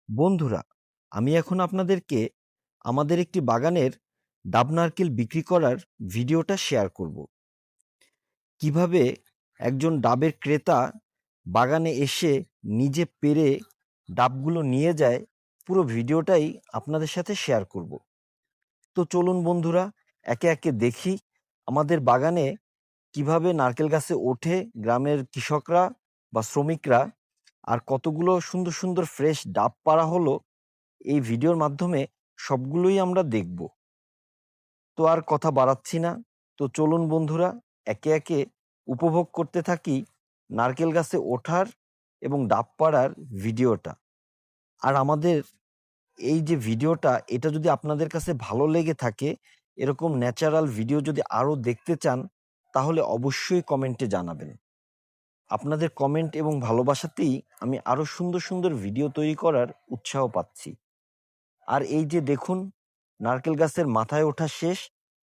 বন্ধুরা, আমি এখন আপনাদেরকে আমাদের একটি বাগানের ডাব নারকেল বিক্রি করার ভিডিওটা শেয়ার করব। কিভাবে একজন ডাবের ক্রেতা বাগানে এসে নিজে পেড়ে ডাবগুলো নিয়ে যায়, পুরো ভিডিওটাই আপনাদের সাথে শেয়ার করব। তো চলুন বন্ধুরা, একে একে দেখি আমাদের বাগানে কিভাবে নারকেল গাছে ওঠে গ্রামের কৃষকরা বা শ্রমিকরা, আর কতগুলো সুন্দর সুন্দর ফ্রেশ ডাব পাড়া হলো এই ভিডিওর মাধ্যমে সবগুলোই আমরা দেখব। তো আর কথা বাড়াচ্ছি না, তো চলুন বন্ধুরা একে একে উপভোগ করতে থাকি নারকেল গাছে ওঠার এবং ডাব পাড়ার ভিডিওটা। আর আমাদের এই যে ভিডিওটা, এটা যদি আপনাদের কাছে ভালো লেগে থাকে, এরকম ন্যাচারাল ভিডিও যদি আরও দেখতে চান, তাহলে অবশ্যই কমেন্টে জানাবেন। আপনাদের কমেন্ট এবং ভালোবাসাতেই আমি আরও সুন্দর সুন্দর ভিডিও তৈরি করার উৎসাহ পাচ্ছি। আর এই যে দেখুন, নারকেল গাছের মাথায় ওঠা শেষ,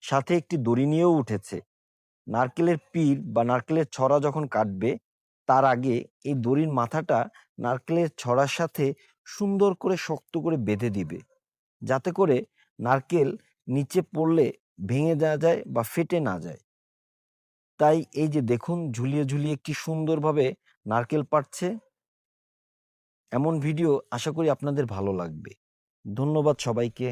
সাথে একটি দড়ি নিয়েও উঠেছে। নারকেলের পীর বা নারকেলের ছড়া যখন কাটবে, তার আগে এই দড়ির মাথাটা নারকেলের ছড়ার সাথে সুন্দর করে শক্ত করে বেঁধে দিবে, যাতে করে নারকেল নিচে পড়লে ভেঙে না যায় বা ফেটে না যায়। তাই এই যে দেখুন, ঝুলিয়ে ঝুলিয়ে কি সুন্দরভাবে নারকেল পাড়ছে। এমন ভিডিও আশা করি আপনাদের ভালো লাগবে। ধন্যবাদ সবাইকে।